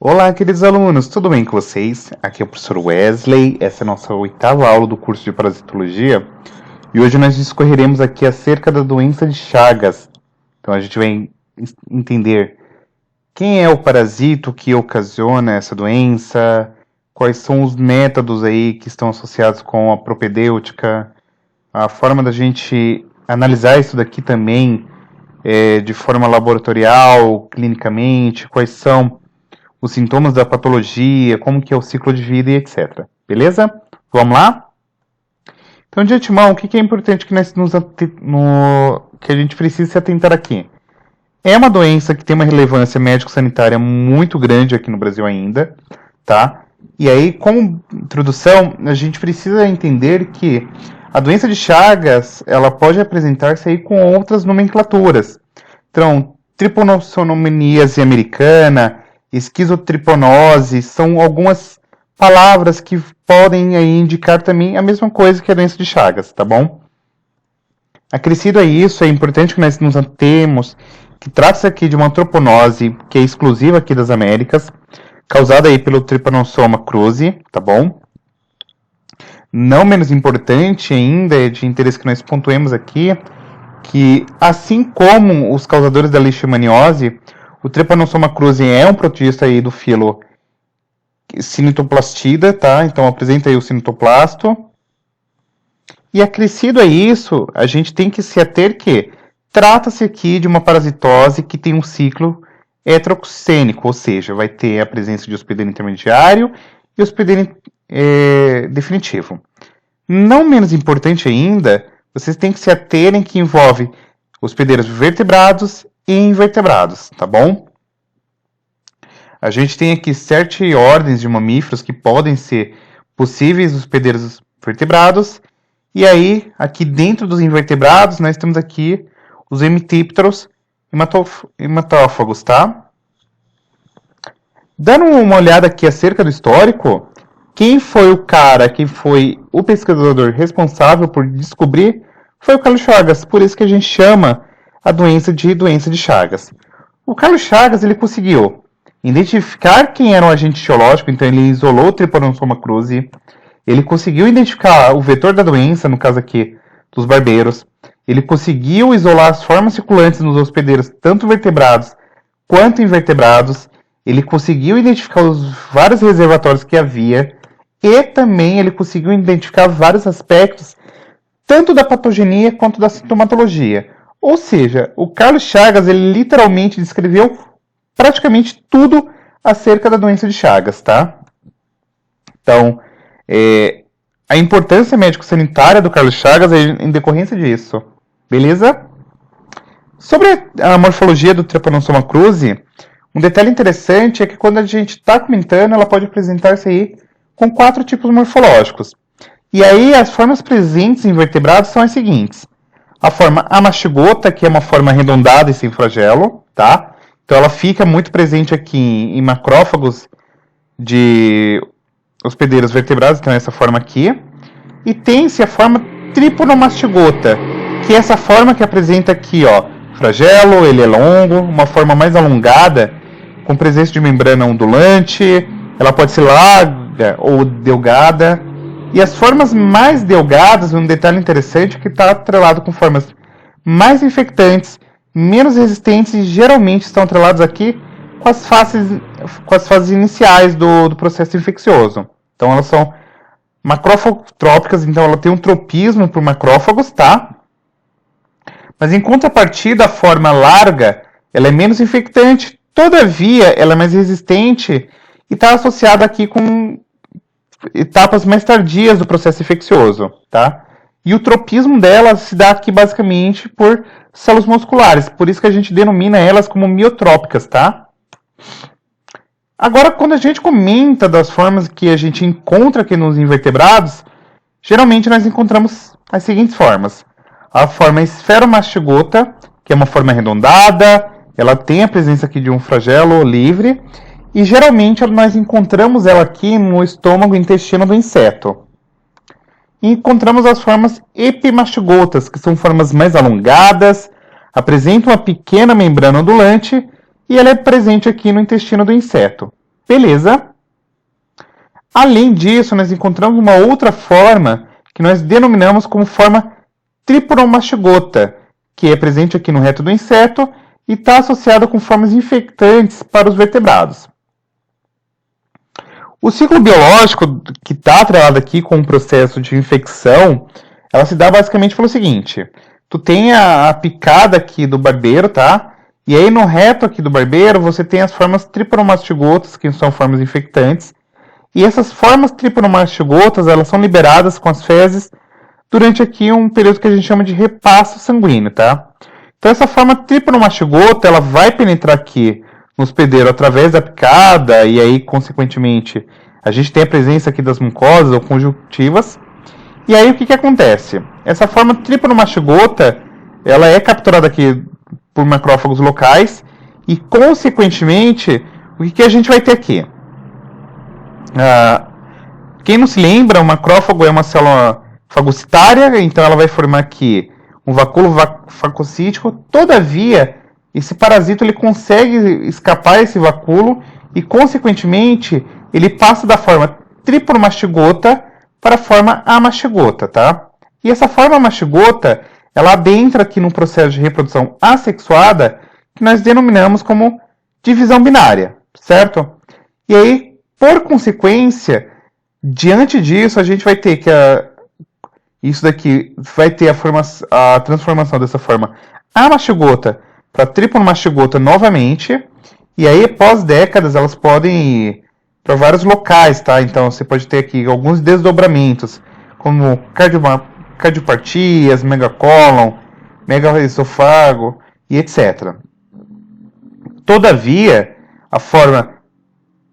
Olá, queridos alunos, tudo bem com vocês? Aqui é o professor Wesley, essa é a nossa 8ª aula do curso de Parasitologia e hoje nós discorreremos aqui acerca da doença de Chagas. Então a gente vai entender quem é o parasito que ocasiona essa doença, quais são os métodos aí que estão associados com a propedêutica, a forma da gente analisar isso daqui também de forma laboratorial, clinicamente, quais são os sintomas da patologia, como que é o ciclo de vida e etc. Beleza? Vamos lá? Então, de antemão, o que é importante que que a gente precisa se atentar aqui? É uma doença que tem uma relevância médico-sanitária muito grande aqui no Brasil ainda, tá? E aí, como introdução, a gente precisa entender que a doença de Chagas, ela pode apresentar-se aí com outras nomenclaturas. Então, triponossomoníase americana, esquizotriponose, são algumas palavras que podem aí indicar também a mesma coisa que a doença de Chagas, tá bom? Acrescido a isso, é importante que nós nos atemos que trata-se aqui de uma troponose que é exclusiva aqui das Américas, causada aí pelo Trypanosoma cruzi, tá bom? Não menos importante ainda, é de interesse que nós pontuemos aqui, que assim como os causadores da leishmaniose, o Trypanosoma cruzi é um protista aí do filo Cinetoplastida, tá? Então apresenta aí o cinetoplasto. E acrescido a isso, a gente tem que se ater que trata-se aqui de uma parasitose que tem um ciclo heteroxênico, ou seja, vai ter a presença de hospedeiro intermediário e hospedeiro definitivo. Não menos importante ainda, vocês têm que se aterem que envolve hospedeiros vertebrados e invertebrados, tá bom? A gente tem aqui 7 ordens de mamíferos que podem ser possíveis hospedeiros vertebrados, e aí, aqui dentro dos invertebrados, nós temos aqui os hemitípteros hematófagos, tá? Dando uma olhada aqui acerca do histórico, quem foi o pesquisador responsável por descobrir foi o Carlos Chagas, por isso que a gente chama a doença de Chagas. O Carlos Chagas, ele conseguiu identificar quem era o agente etiológico, então ele isolou o Trypanosoma cruzi, ele conseguiu identificar o vetor da doença, no caso aqui dos barbeiros, ele conseguiu isolar as formas circulantes nos hospedeiros, tanto vertebrados quanto invertebrados, ele conseguiu identificar os vários reservatórios que havia, e também ele conseguiu identificar vários aspectos, tanto da patogenia quanto da sintomatologia. Ou seja, o Carlos Chagas, ele literalmente descreveu praticamente tudo acerca da doença de Chagas, tá? Então, a importância médico-sanitária do Carlos Chagas é em decorrência disso, beleza? Sobre a morfologia do Trypanosoma cruzi, um detalhe interessante é que quando a gente está comentando, ela pode apresentar-se aí com 4 tipos morfológicos. E aí, as formas presentes em vertebrados são as seguintes. A forma amastigota, que é uma forma arredondada e sem flagelo, tá? Então, ela fica muito presente aqui em macrófagos de hospedeiros vertebrados, então essa forma aqui. E tem-se a forma triponomastigota, que é essa forma que apresenta aqui, ó, flagelo, ele é longo, uma forma mais alongada, com presença de membrana ondulante, ela pode ser larga ou delgada. E as formas mais delgadas, um detalhe interessante, é que está atrelado com formas mais infectantes, menos resistentes e geralmente estão atrelados aqui com as fases iniciais do processo infeccioso. Então elas são macrófagotrópicas, então ela tem um tropismo por macrófagos, tá? Mas em contrapartida, a forma larga, ela é menos infectante, todavia ela é mais resistente e está associada aqui com etapas mais tardias do processo infeccioso, tá? E o tropismo dela se dá aqui basicamente por células musculares, por isso que a gente denomina elas como miotrópicas, tá? Agora, quando a gente comenta das formas que a gente encontra aqui nos invertebrados, geralmente nós encontramos as seguintes formas. A forma esferomastigota, que é uma forma arredondada, ela tem a presença aqui de um flagelo livre, e geralmente nós encontramos ela aqui no estômago e intestino do inseto. E encontramos as formas epimastigotas, que são formas mais alongadas, apresentam uma pequena membrana ondulante e ela é presente aqui no intestino do inseto. Beleza? Além disso, nós encontramos uma outra forma que nós denominamos como forma tripromastigota, que é presente aqui no reto do inseto e está associada com formas infectantes para os vertebrados. O ciclo biológico que está atrelado aqui com o processo de infecção, ela se dá basicamente pelo seguinte: tu tem a picada aqui do barbeiro, tá? E aí no reto aqui do barbeiro você tem as formas tripromastigotas, que são formas infectantes. E essas formas tripromastigotas, elas são liberadas com as fezes durante aqui um período que a gente chama de repasto sanguíneo, tá? Então essa forma tripromastigota, ela vai penetrar aqui no hospedeiro através da picada e aí, consequentemente, a gente tem a presença aqui das mucosas ou conjuntivas. E aí o que acontece? Essa forma tripromastigota, ela é capturada aqui por macrófagos locais e, consequentemente, o que a gente vai ter aqui? Quem não se lembra, o macrófago é uma célula fagocitária, então ela vai formar aqui um vacúolo fagocítico. Todavia, esse parasito ele consegue escapar esse vacúolo e, consequentemente, ele passa da forma tripromastigota para a forma amastigota, tá? E essa forma amastigota, ela adentra aqui no processo de reprodução assexuada, que nós denominamos como divisão binária, certo? E aí, por consequência, diante disso, a gente vai ter que isso daqui vai ter a transformação dessa forma amastigota para tripromastigota novamente. E aí, após décadas, elas podem ir para vários locais, tá? Então, você pode ter aqui alguns desdobramentos, como cardiopatias, megacólon, megaesofágo e etc. Todavia, a forma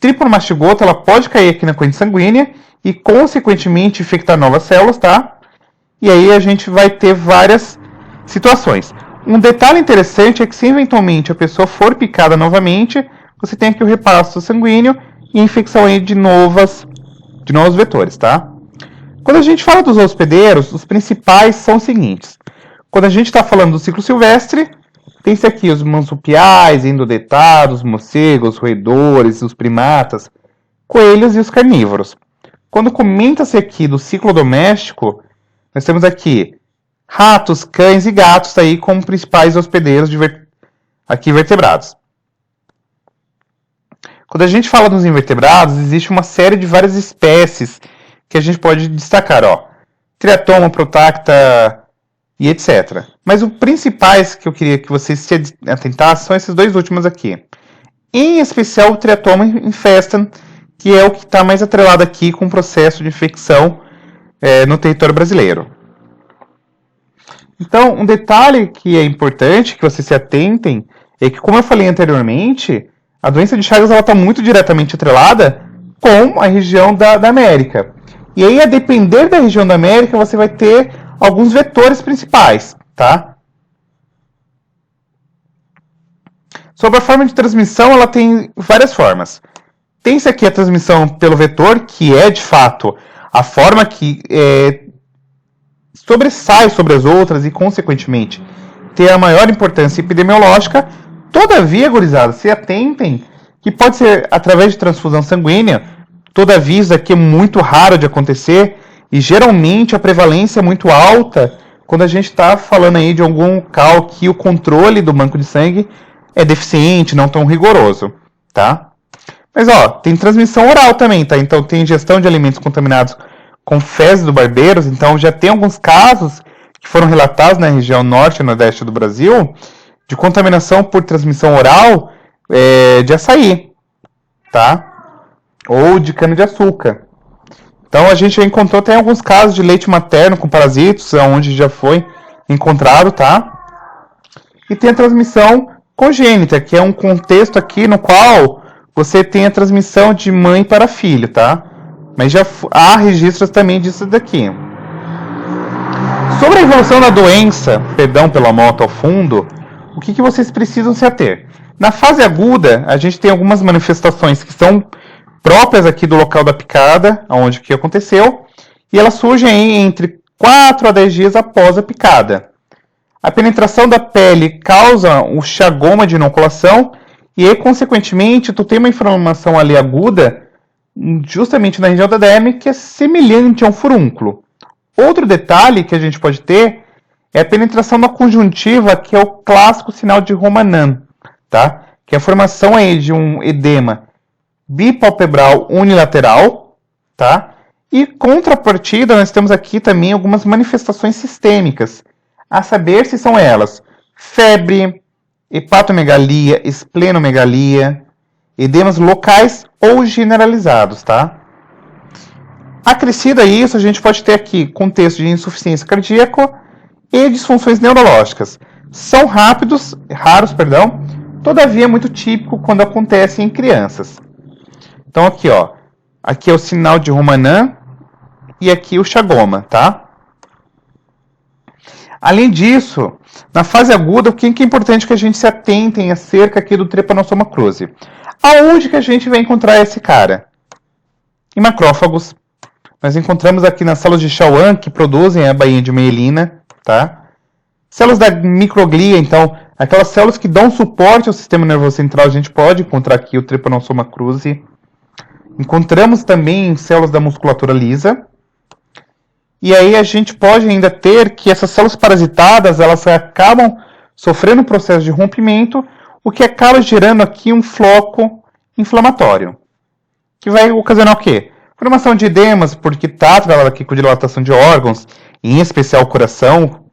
tripromastigota, ela pode cair aqui na corrente sanguínea e, consequentemente, infectar novas células, tá? E aí a gente vai ter várias situações. Um detalhe interessante é que se eventualmente a pessoa for picada novamente, você tem aqui o repasto sanguíneo e a infecção aí de novos vetores, tá? Quando a gente fala dos hospedeiros, os principais são os seguintes. Quando a gente está falando do ciclo silvestre, tem-se aqui os marsupiais, endodetados, morcegos, roedores, os primatas, coelhos e os carnívoros. Quando comenta-se aqui do ciclo doméstico, nós temos aqui ratos, cães e gatos aí como principais hospedeiros aqui vertebrados. Quando a gente fala dos invertebrados, existe uma série de várias espécies que a gente pode destacar, ó. Triatoma, Protacta e etc. Mas os principais que eu queria que vocês se atentassem são esses dois últimos aqui. Em especial o Triatoma infestan, que é o que está mais atrelado aqui com o processo de infecção no território brasileiro. Então, um detalhe que é importante que vocês se atentem é que, como eu falei anteriormente, a doença de Chagas está muito diretamente atrelada com a região da América. E aí, a depender da região da América, você vai ter alguns vetores principais, tá? Sobre a forma de transmissão, ela tem várias formas. Tem-se aqui a transmissão pelo vetor, que é, de fato, a forma que sobressai sobre as outras e, consequentemente, ter a maior importância epidemiológica. Todavia, gurizada, se atentem que pode ser através de transfusão sanguínea. Todavia, isso aqui é muito raro de acontecer e, geralmente, a prevalência é muito alta quando a gente está falando aí de algum local que o controle do banco de sangue é deficiente, não tão rigoroso, tá? Mas, ó, tem transmissão oral também, tá? Então, tem ingestão de alimentos contaminados com fezes do barbeiros. Então, já tem alguns casos que foram relatados na região norte e nordeste do Brasil de contaminação por transmissão oral de açaí, tá? Ou de cana-de-açúcar. Então, a gente já encontrou até alguns casos de leite materno com parasitos, onde já foi encontrado, tá? E tem a transmissão congênita, que é um contexto aqui no qual você tem a transmissão de mãe para filho, tá? Mas já há registros também disso daqui. Sobre a evolução da doença, perdão pela moto ao fundo, o que vocês precisam se ater? Na fase aguda, a gente tem algumas manifestações que são próprias aqui do local da picada, onde que aconteceu, e elas surgem aí entre 4 a 10 dias após a picada. A penetração da pele causa o chagoma de inoculação, E aí, consequentemente, tu tem uma inflamação ali aguda, justamente na região da derme, que é semelhante a um furúnculo. Outro detalhe que a gente pode ter é a penetração da conjuntiva, que é o clássico sinal de Romanin, tá? Que é a formação aí de um edema bipalpebral unilateral, tá? E contrapartida, nós temos aqui também algumas manifestações sistêmicas, a saber se são elas febre, hepatomegalia, esplenomegalia, edemas locais ou generalizados, tá? Acrescido a isso, a gente pode ter aqui contexto de insuficiência cardíaca e disfunções neurológicas. São raros, todavia é muito típico quando acontece em crianças. Então aqui, ó, aqui é o sinal de Romanin e aqui o chagoma, tá? Além disso, na fase aguda, o que é importante que a gente se atentem acerca aqui do Trypanosoma cruzi? Aonde que a gente vai encontrar esse cara? Em macrófagos. Nós encontramos aqui nas células de Schwann, que produzem a bainha de mielina, tá? Células da microglia, então, aquelas células que dão suporte ao sistema nervoso central, a gente pode encontrar aqui o Trypanosoma cruzi. Encontramos também em células da musculatura lisa. E aí a gente pode ainda ter que essas células parasitadas, elas acabam sofrendo um processo de rompimento, o que acaba gerando aqui um floco inflamatório. Que vai ocasionar o quê? Formação de edemas, porque está atrelado aqui com dilatação de órgãos, em especial o coração,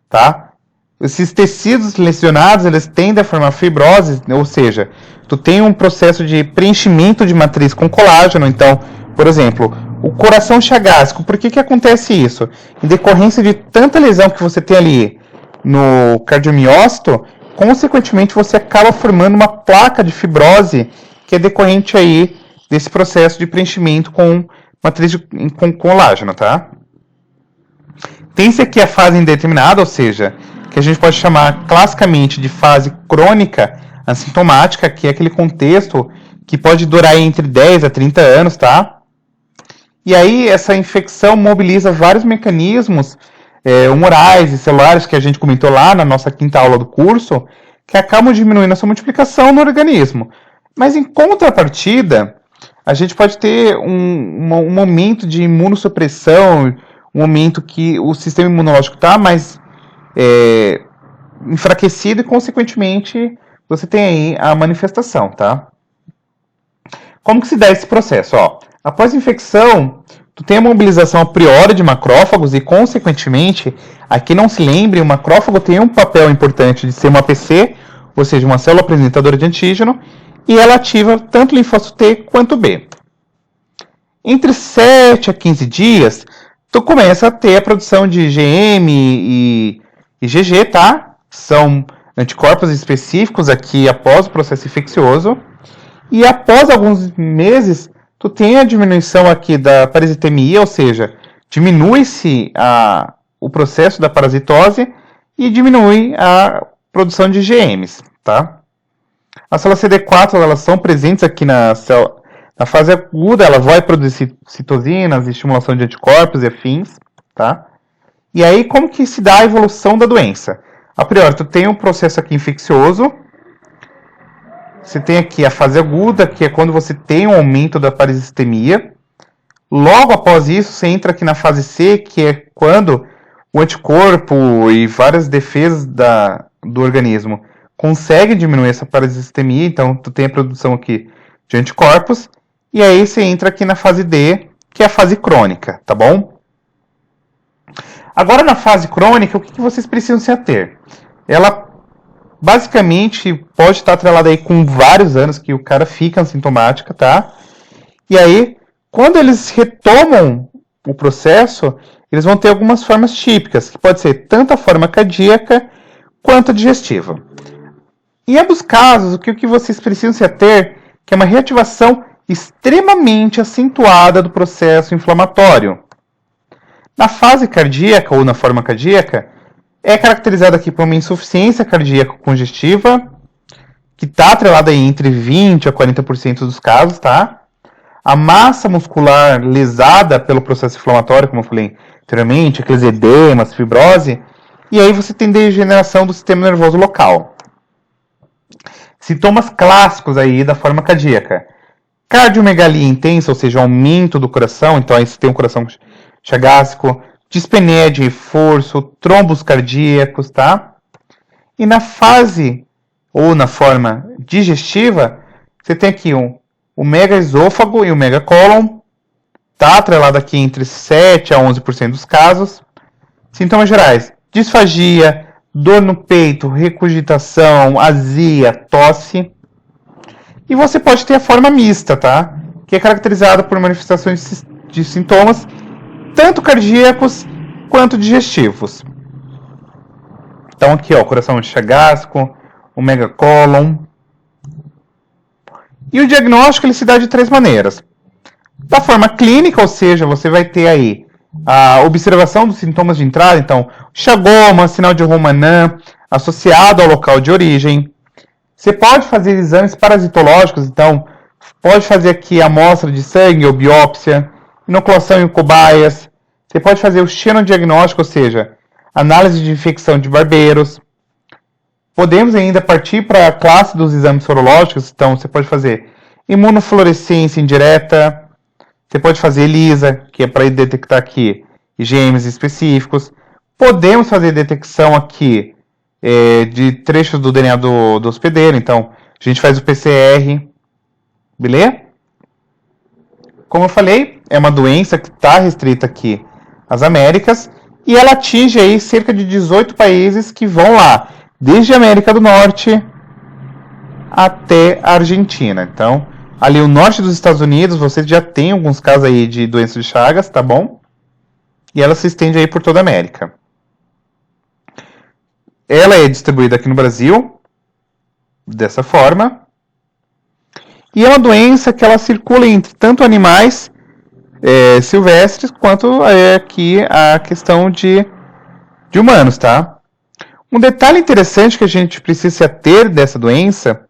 tá? Esses tecidos lesionados, eles tendem a formar fibrose, ou seja, tu tem um processo de preenchimento de matriz com colágeno. Então, por exemplo, o coração chagásico, por que acontece isso? Em decorrência de tanta lesão que você tem ali no cardiomiócito, consequentemente você acaba formando uma placa de fibrose que é decorrente aí desse processo de preenchimento com matriz com colágeno, tá? Tem-se aqui a fase indeterminada, ou seja, que a gente pode chamar classicamente de fase crônica assintomática, que é aquele contexto que pode durar entre 10 a 30 anos, tá? E aí essa infecção mobiliza vários mecanismos humorais e celulares que a gente comentou lá na nossa quinta aula do curso, que acabam diminuindo a sua multiplicação no organismo. Mas em contrapartida, a gente pode ter um momento de imunossupressão, um momento que o sistema imunológico está mais enfraquecido e, consequentemente, você tem aí a manifestação, tá? Como que se dá esse processo? Ó, após a infecção, tu tem a mobilização a priori de macrófagos e, consequentemente, aqui não se lembre, o macrófago tem um papel importante de ser uma APC, ou seja, uma célula apresentadora de antígeno, e ela ativa tanto o linfócito T quanto B. Entre 7 a 15 dias, tu começa a ter a produção de IgM e IgG, tá? São anticorpos específicos aqui após o processo infeccioso. E após alguns meses, tu tem a diminuição aqui da parasitemia, ou seja, diminui-se o processo da parasitose e diminui a produção de IgMs, tá? As células CD4, elas são presentes aqui na fase aguda, ela vai produzir citosinas, estimulação de anticorpos e afins, tá? E aí, como que se dá a evolução da doença? A priori, tu tem um processo aqui infeccioso, você tem aqui a fase aguda, que é quando você tem um aumento da parasitemia. Logo após isso, você entra aqui na fase C, que é quando o anticorpo e várias defesas do organismo conseguem diminuir essa parasitemia, então tu tem a produção aqui de anticorpos, e aí você entra aqui na fase D, que é a fase crônica, tá bom? Agora na fase crônica, o que vocês precisam se ater? Ela basicamente pode estar atrelada aí com vários anos que o cara fica assintomática, tá? E aí, quando eles retomam o processo, eles vão ter algumas formas típicas, que pode ser tanto a forma cardíaca quanto a digestiva. Em ambos casos, o que vocês precisam se ater que é uma reativação extremamente acentuada do processo inflamatório. Na fase cardíaca ou na forma cardíaca, é caracterizada aqui por uma insuficiência cardíaca congestiva, que está atrelada aí entre 20% a 40% dos casos, tá? A massa muscular lesada pelo processo inflamatório, como eu falei anteriormente, aqueles edemas, fibrose, e aí você tem degeneração do sistema nervoso local. Sintomas clássicos aí da forma cardíaca. Cardiomegalia intensa, ou seja, aumento do coração, então aí você tem um coração chagásico, dispneia de reforço, trombos cardíacos, tá? E na fase, ou na forma digestiva, você tem aqui o megaesôfago e o megacólon, tá atrelado aqui entre 7 a 11% dos casos. Sintomas gerais: disfagia, dor no peito, regurgitação, azia, tosse. E você pode ter a forma mista, tá? Que é caracterizada por manifestações de sintomas tanto cardíacos quanto digestivos. Então aqui, ó, coração chagásico, o megacólon. E o diagnóstico ele se dá de 3 maneiras. Da forma clínica, ou seja, você vai ter aí a observação dos sintomas de entrada, então, chagoma, sinal de Romanin, associado ao local de origem. Você pode fazer exames parasitológicos, então, pode fazer aqui amostra de sangue ou biópsia, inoculação em cobaias. Você pode fazer o xenodiagnóstico, ou seja, análise de infecção de barbeiros. Podemos ainda partir para a classe dos exames sorológicos, então você pode fazer imunofluorescência indireta, você pode fazer ELISA, que é para detectar aqui IgMs específicos. Podemos fazer detecção aqui de trechos do DNA do hospedeiro, então a gente faz o PCR, beleza? Como eu falei, é uma doença que está restrita aqui às Américas e ela atinge aí cerca de 18 países que vão lá, desde a América do Norte até a Argentina. Então, ali o norte dos Estados Unidos, você já tem alguns casos aí de doença de Chagas, tá bom? E ela se estende aí por toda a América. Ela é distribuída aqui no Brasil, dessa forma. E é uma doença que ela circula entre tanto animais silvestres, quanto aqui a questão de humanos, tá? Um detalhe interessante que a gente precisa se ater dessa doença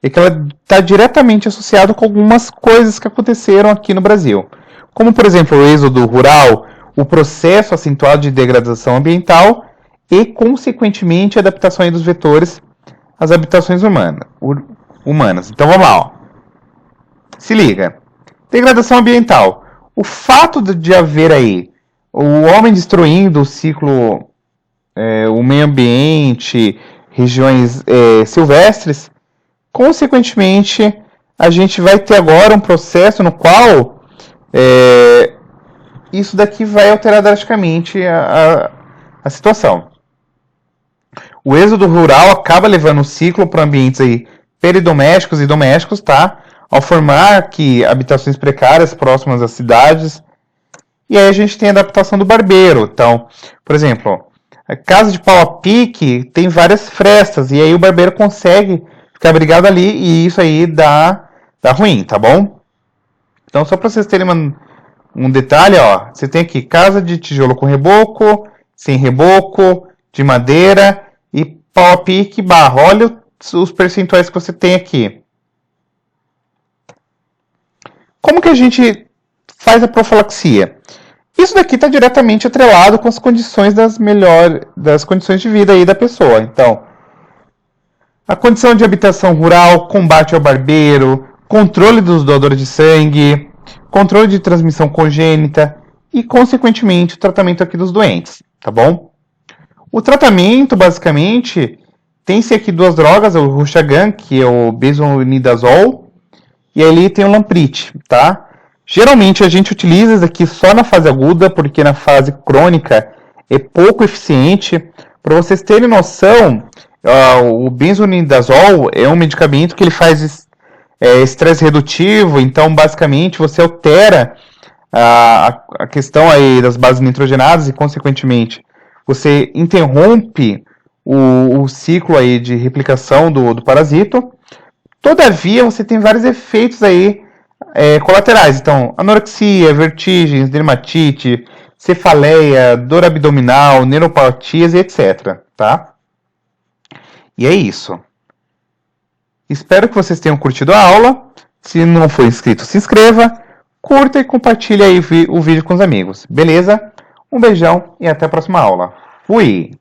é que ela está diretamente associada com algumas coisas que aconteceram aqui no Brasil. Como, por exemplo, o êxodo rural, o processo acentuado de degradação ambiental e, consequentemente, a adaptação dos vetores às habitações humanas. Então, vamos lá. Ó. Se liga. Degradação ambiental. O fato de haver aí o homem destruindo o ciclo, o meio ambiente, regiões silvestres, consequentemente, a gente vai ter agora um processo no qual isso daqui vai alterar drasticamente a situação. O êxodo rural acaba levando o ciclo para ambientes aí peridomésticos e domésticos, tá? Ao formar aqui habitações precárias próximas às cidades. E aí a gente tem a adaptação do barbeiro. Então, por exemplo, a casa de pau a pique tem várias frestas, e aí o barbeiro consegue ficar abrigado ali, e isso aí dá ruim, tá bom? Então, só para vocês terem um detalhe, ó, você tem aqui casa de tijolo com reboco, sem reboco, de madeira e pau a pique barro. Olha os percentuais que você tem aqui. Como que a gente faz a profilaxia? Isso daqui está diretamente atrelado com as condições das condições de vida aí da pessoa. Então, a condição de habitação rural, combate ao barbeiro, controle dos doadores de sangue, controle de transmissão congênita e, consequentemente, o tratamento aqui dos doentes, tá bom? O tratamento, basicamente, tem-se aqui 2 drogas, o Ruxagan, que é o besonidazol, e ali tem o Lamprite, tá? Geralmente a gente utiliza isso aqui só na fase aguda, porque na fase crônica é pouco eficiente. Para vocês terem noção, o benzonidazol é um medicamento que ele faz estresse redutivo, então basicamente você altera a questão aí das bases nitrogenadas e, consequentemente, você interrompe o ciclo aí de replicação do parasito. Todavia, você tem vários efeitos aí colaterais. Então, anorexia, vertigens, dermatite, cefaleia, dor abdominal, neuropatias e etc. Tá? E é isso. Espero que vocês tenham curtido a aula. Se não for inscrito, se inscreva, curta e compartilhe aí o vídeo com os amigos. Beleza? Um beijão e até a próxima aula. Fui!